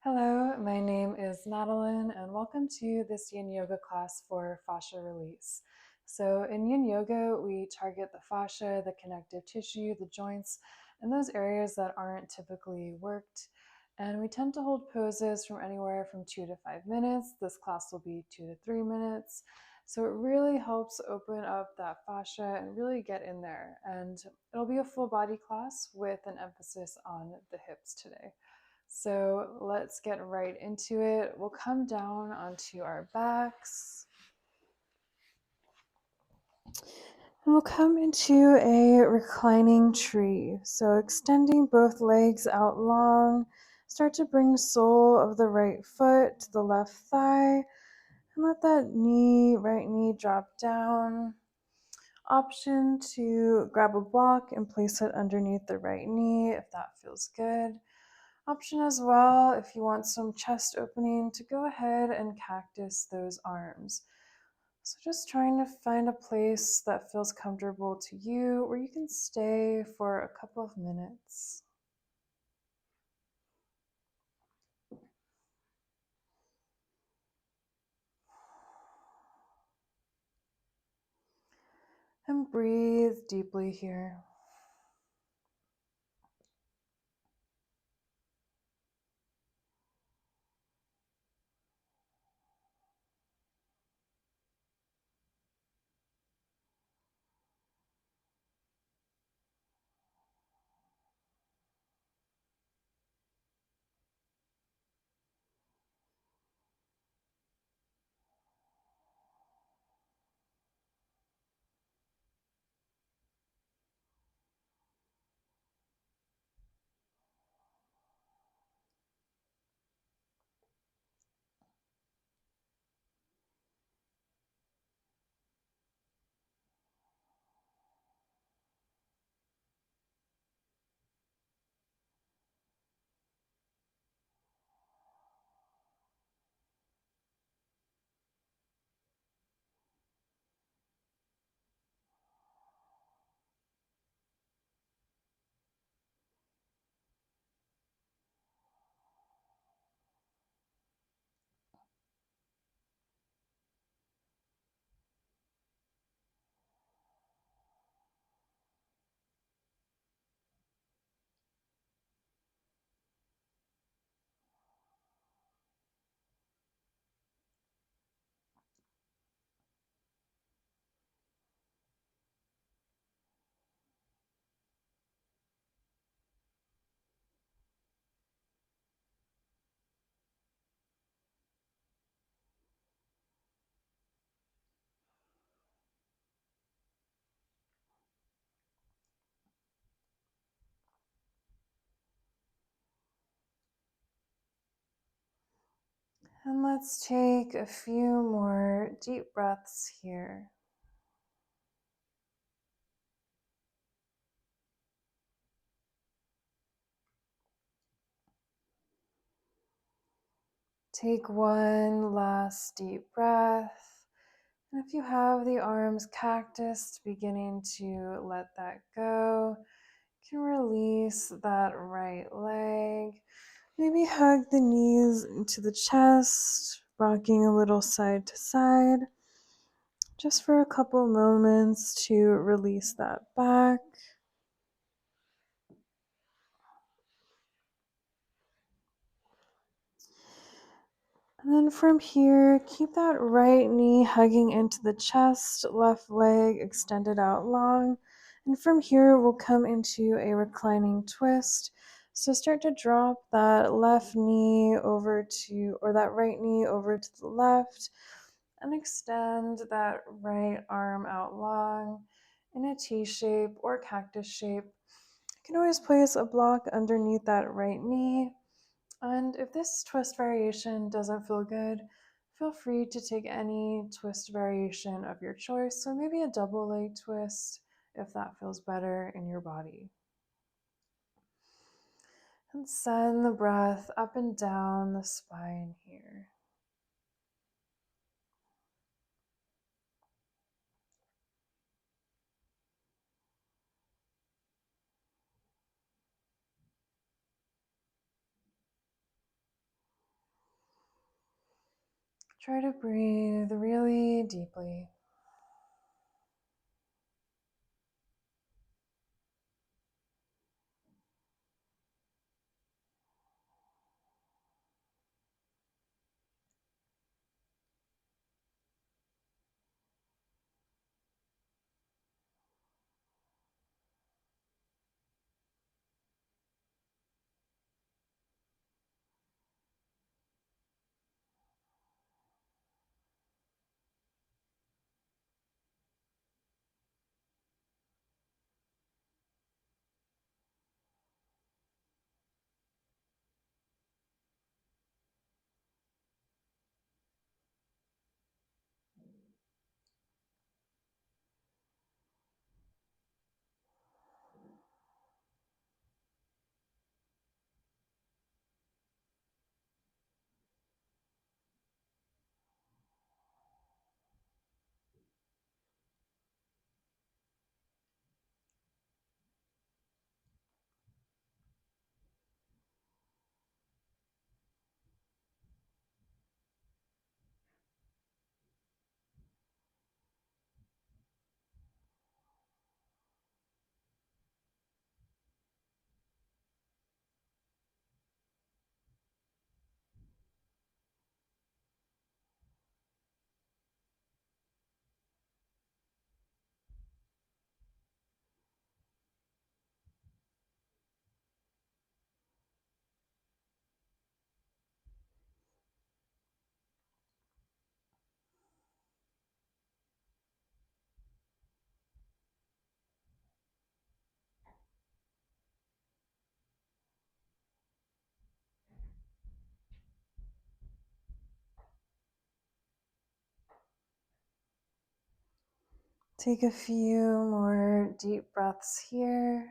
Hello, my name is Madeline, and welcome to this Yin Yoga class for fascia release. So, in Yin Yoga, we target the fascia, the connective tissue, the joints, and those areas that aren't typically worked. And we tend to hold poses from anywhere from 2 to 5 minutes. This class will be 2 to 3 minutes. So, it really helps open up that fascia and really get in there. And it'll be a full body class with an emphasis on the hips today. So let's get right into it. We'll come down onto our backs. And we'll come into a reclining tree. So extending both legs out long. Start to bring sole of the right foot to the left thigh. And let that right knee drop down. Option to grab a block and place it underneath the right knee if that feels good. Option as well, if you want some chest opening, to go ahead and cactus those arms. So just trying to find a place that feels comfortable to you where you can stay for a couple of minutes. And breathe deeply here. And let's take a few more deep breaths here. Take one last deep breath. And if you have the arms cactused, beginning to let that go, you can release that right leg. Maybe hug the knees into the chest, rocking a little side to side, just for a couple moments to release that back. And then from here, keep that right knee hugging into the chest, left leg extended out long. And from here, we'll come into a reclining twist. So start to drop that left knee over to, or that right knee over to the left, and extend that right arm out long in a T shape or cactus shape. You can always place a block underneath that right knee. And if this twist variation doesn't feel good, feel free to take any twist variation of your choice. So maybe a double leg twist if that feels better in your body. And send the breath up and down the spine here. Try to breathe really deeply. Take a few more deep breaths here.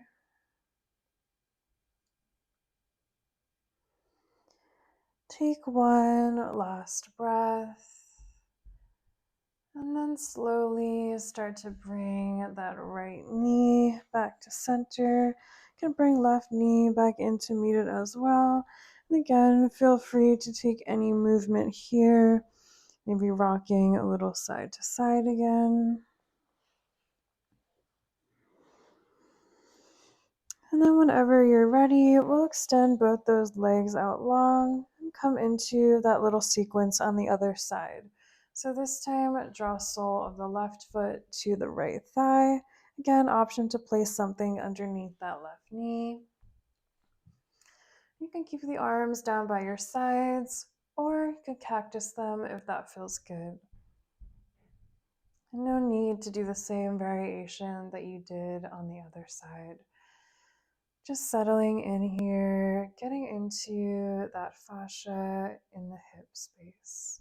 Take one last breath. And then slowly start to bring that right knee back to center. You can bring left knee back into meet it as well. And again, feel free to take any movement here. Maybe rocking a little side to side again. And then whenever you're ready, we'll extend both those legs out long and come into that little sequence on the other side. So this time, draw sole of the left foot to the right thigh. Again, option to place something underneath that left knee. You can keep the arms down by your sides, or you can cactus them if that feels good. And no need to do the same variation that you did on the other side. Just settling in here, getting into that fascia in the hip space.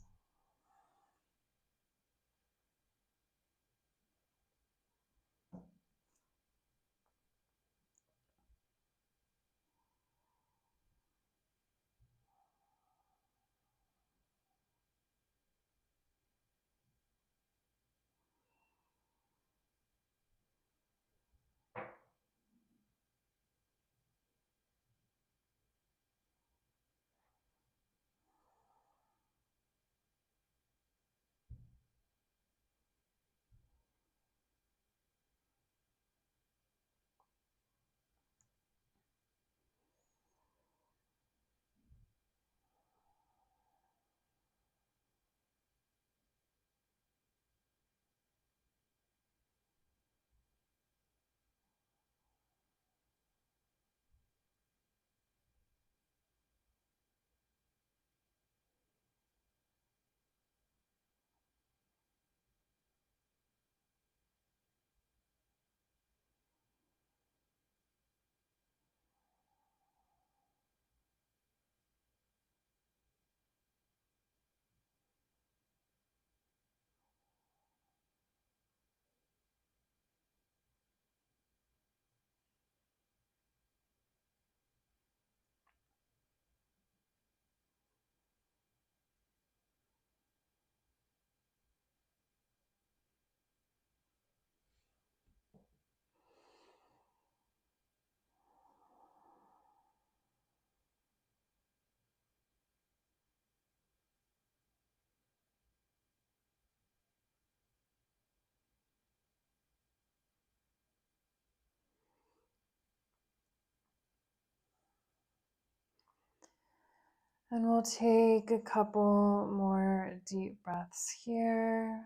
And we'll take a couple more deep breaths here.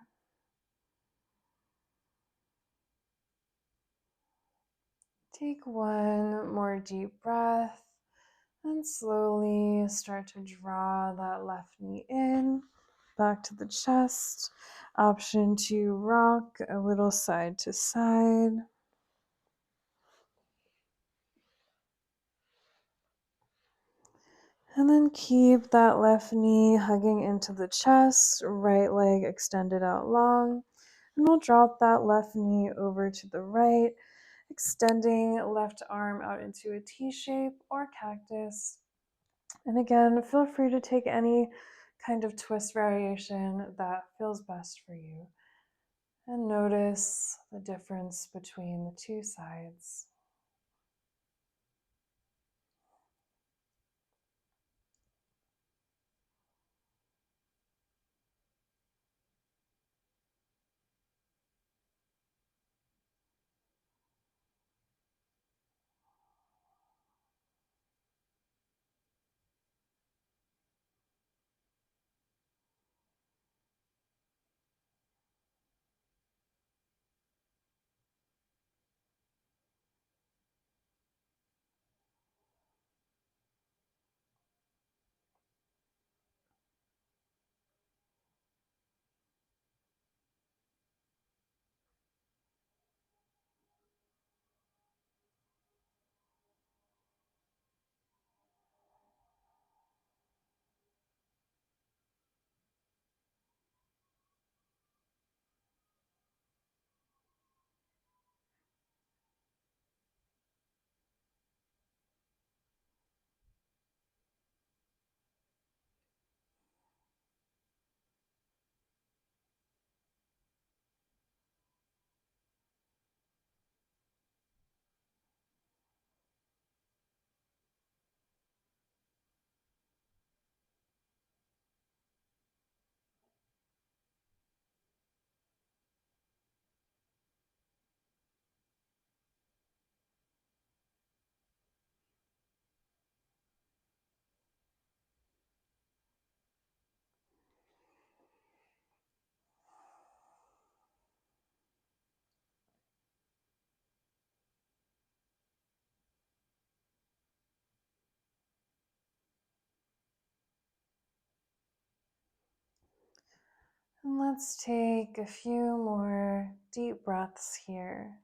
Take one more deep breath and slowly start to draw that left knee in, back to the chest. Option to rock a little side to side. And then keep that left knee hugging into the chest, right leg extended out long. And we'll drop that left knee over to the right, extending left arm out into a T shape or cactus. And again, feel free to take any kind of twist variation that feels best for you. And notice the difference between the two sides. And let's take a few more deep breaths here.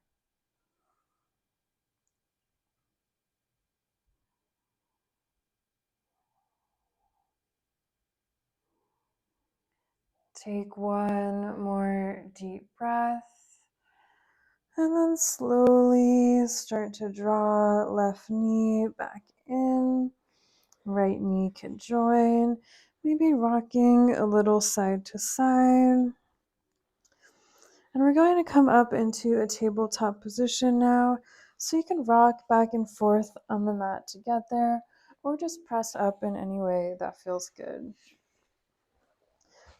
Take one more deep breath. And then slowly start to draw left knee back in. Right knee can join. Maybe rocking a little side to side. And we're going to come up into a tabletop position now. So you can rock back and forth on the mat to get there, or just press up in any way that feels good.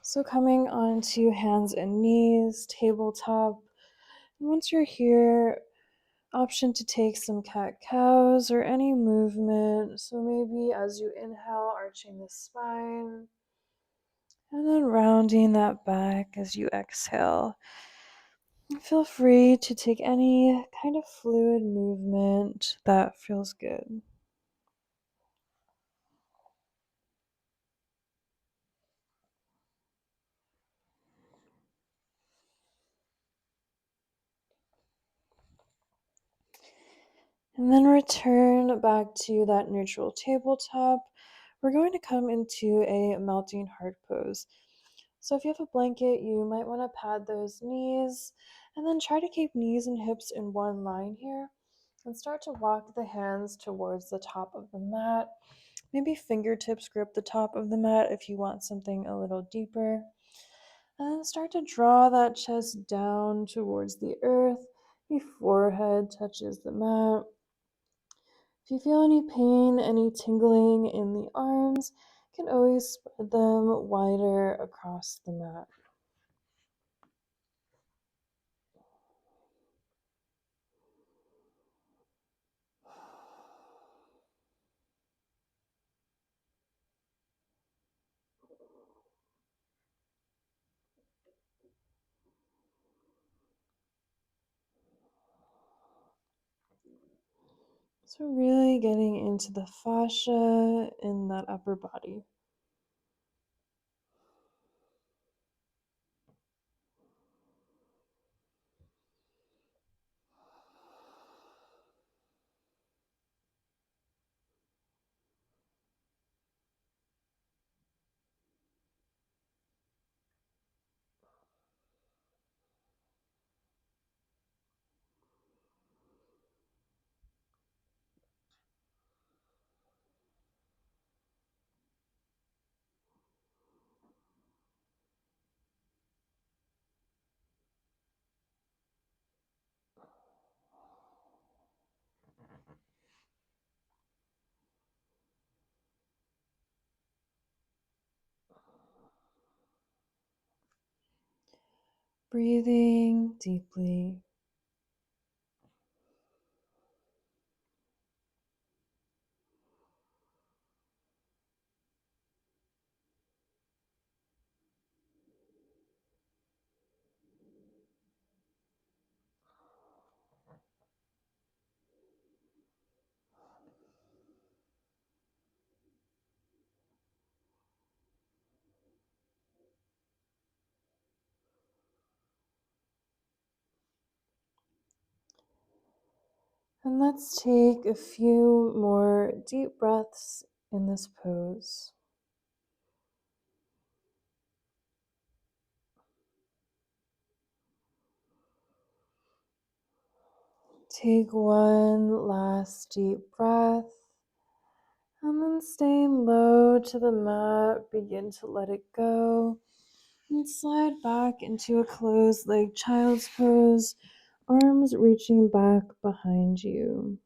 So coming onto hands and knees, tabletop. And once you're here, option to take some cat-cows or any movement. So maybe as you inhale, arching the spine, and then rounding that back as you exhale. Feel free to take any kind of fluid movement that feels good. And then return back to that neutral tabletop. We're going to come into a melting heart pose. So if you have a blanket, you might want to pad those knees and then try to keep knees and hips in one line here and start to walk the hands towards the top of the mat. Maybe fingertips grip the top of the mat if you want something a little deeper. And then start to draw that chest down towards the earth. Your forehead touches the mat. If you feel any pain, any tingling in the arms, you can always spread them wider across the mat. So, really getting into the fascia in that upper body. Breathing deeply. And let's take a few more deep breaths in this pose. Take one last deep breath, and then staying low to the mat, begin to let it go and slide back into a closed leg child's pose, arms reaching back behind you.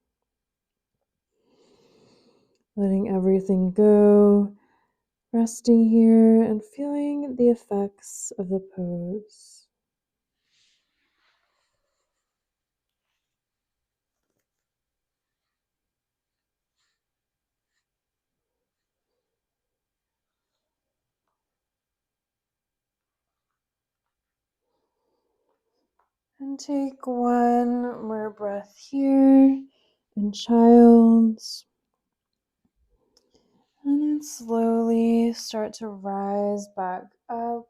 Letting everything go, resting here and feeling the effects of the pose. And take one more breath here in child's. And then slowly start to rise back up.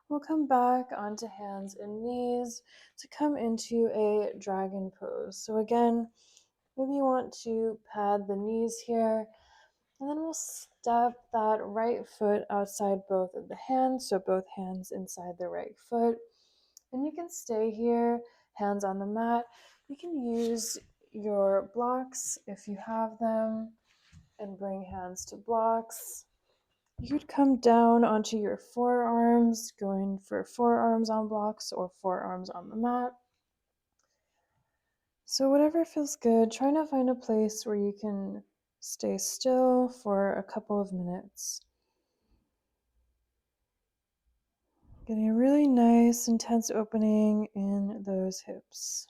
We'll come back onto hands and knees to come into a dragon pose. So again, maybe you want to pad the knees here. And then we'll step that right foot outside both of the hands. So both hands inside the right foot. And you can stay here, hands on the mat. You can use your blocks if you have them and bring hands to blocks. You could come down onto your forearms, going for forearms on blocks or forearms on the mat. So, whatever feels good, try to find a place where you can stay still for a couple of minutes. Getting a really nice, intense opening in those hips.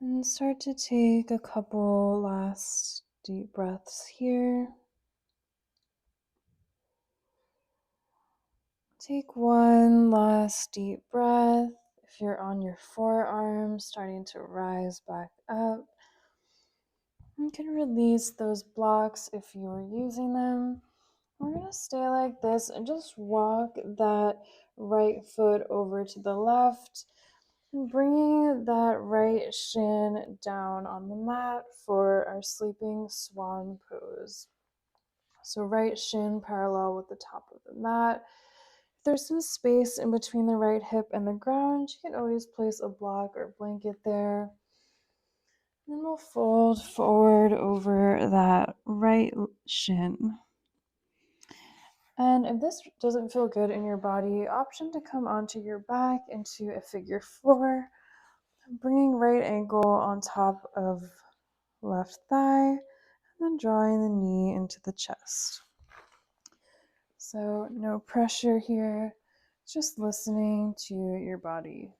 And start to take a couple last deep breaths here. Take one last deep breath. If you're on your forearms, starting to rise back up, you can release those blocks if you are using them. We're going to stay like this and just walk that right foot over to the left and bringing that right shin down on the mat for our sleeping swan pose. So right shin parallel with the top of the mat. If there's some space in between the right hip and the ground, you can always place a block or blanket there. And then we'll fold forward over that right shin. And if this doesn't feel good in your body, option to come onto your back into a figure four, bringing right ankle on top of left thigh, and then drawing the knee into the chest. So no pressure here, just listening to your body.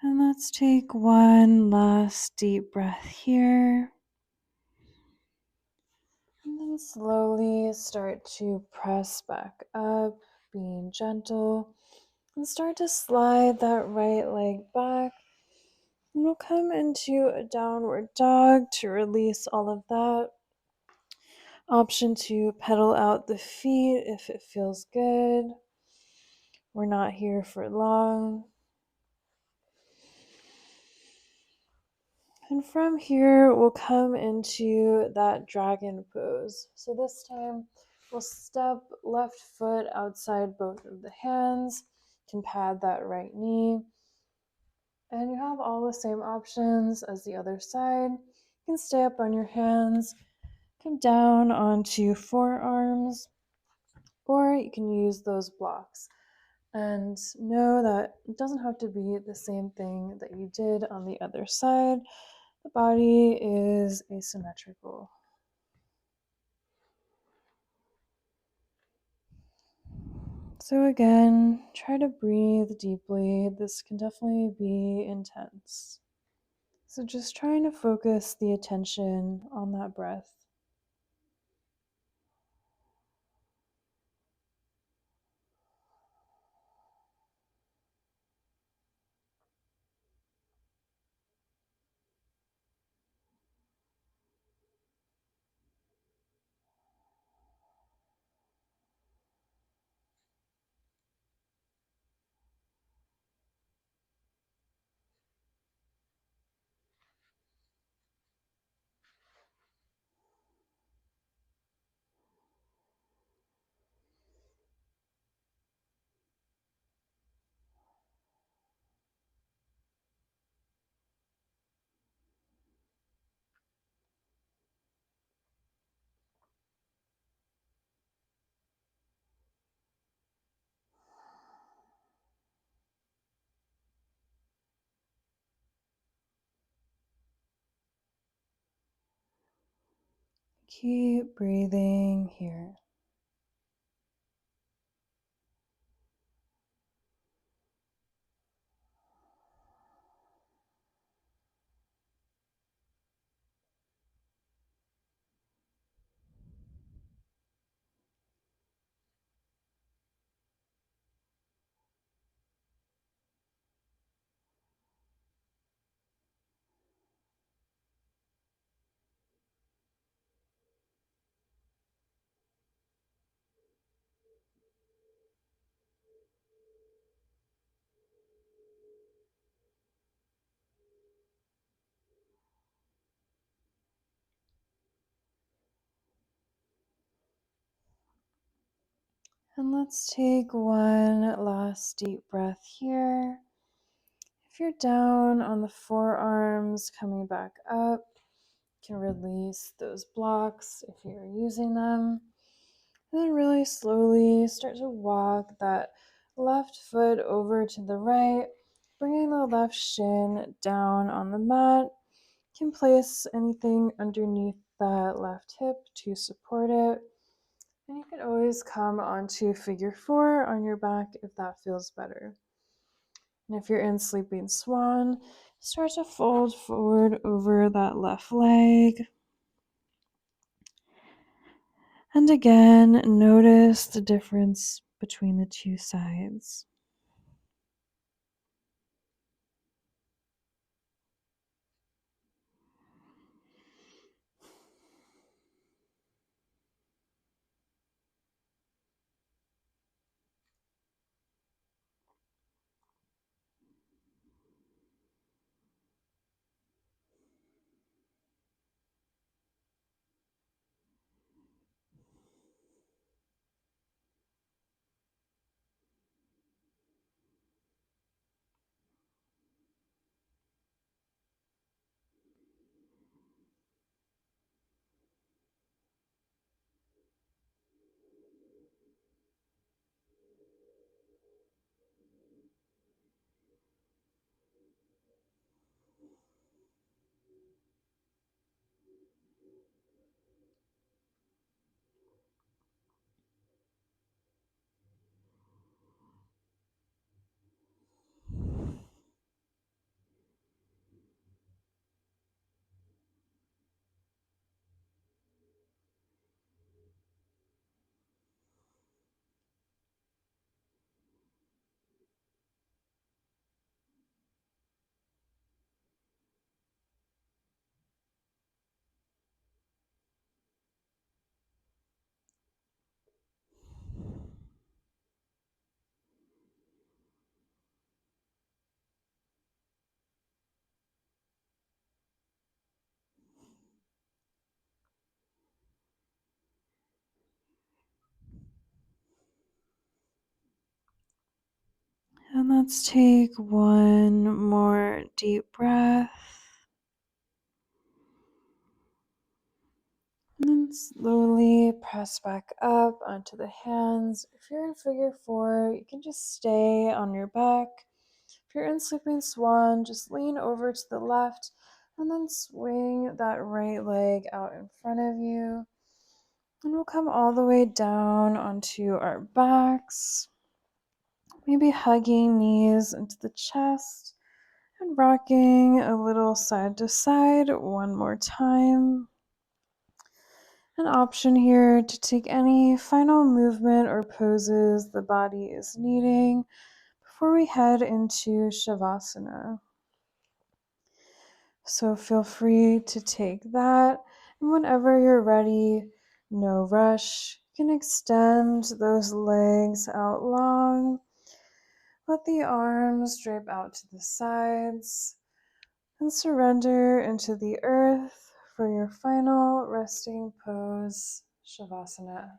And let's take one last deep breath here. And then slowly start to press back up, being gentle. And start to slide that right leg back. And we'll come into a downward dog to release all of that. Option to pedal out the feet if it feels good. We're not here for long. And from here, we'll come into that dragon pose. So this time, we'll step left foot outside both of the hands, can pad that right knee. And you have all the same options as the other side. You can stay up on your hands, come down onto forearms, or you can use those blocks. And know that it doesn't have to be the same thing that you did on the other side. The body is asymmetrical. So, again, try to breathe deeply. This can definitely be intense. So, just trying to focus the attention on that breath. Keep breathing here. And let's take one last deep breath here. If you're down on the forearms, coming back up, you can release those blocks if you're using them. And then really slowly start to walk that left foot over to the right, bringing the left shin down on the mat. You can place anything underneath that left hip to support it. And you can always come onto figure 4 on your back if that feels better. And if you're in sleeping swan, start to fold forward over that left leg. And again, notice the difference between the two sides. And let's take one more deep breath. And then slowly press back up onto the hands. If you're in figure 4, you can just stay on your back. If you're in sleeping swan, just lean over to the left and then swing that right leg out in front of you. And we'll come all the way down onto our backs, maybe hugging knees into the chest and rocking a little side to side one more time. An option here to take any final movement or poses the body is needing before we head into Shavasana. So feel free to take that, and whenever you're ready, no rush, you can extend those legs out long. Let the arms drape out to the sides and surrender into the earth for your final resting pose, Shavasana.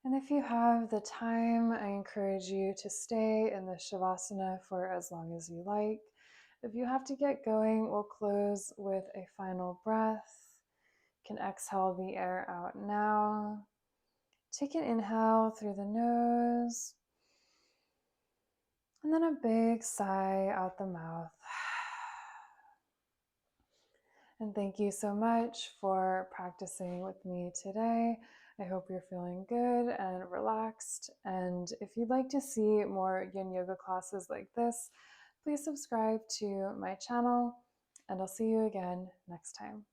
And if you have the time, I encourage you to stay in the Shavasana for as long as you like. If you have to get going, we'll close with a final breath. You can exhale the air out now. Take an inhale through the nose, and then a big sigh out the mouth. And thank you so much for practicing with me today. I hope you're feeling good and relaxed. And if you'd like to see more yin yoga classes like this, please subscribe to my channel, and I'll see you again next time.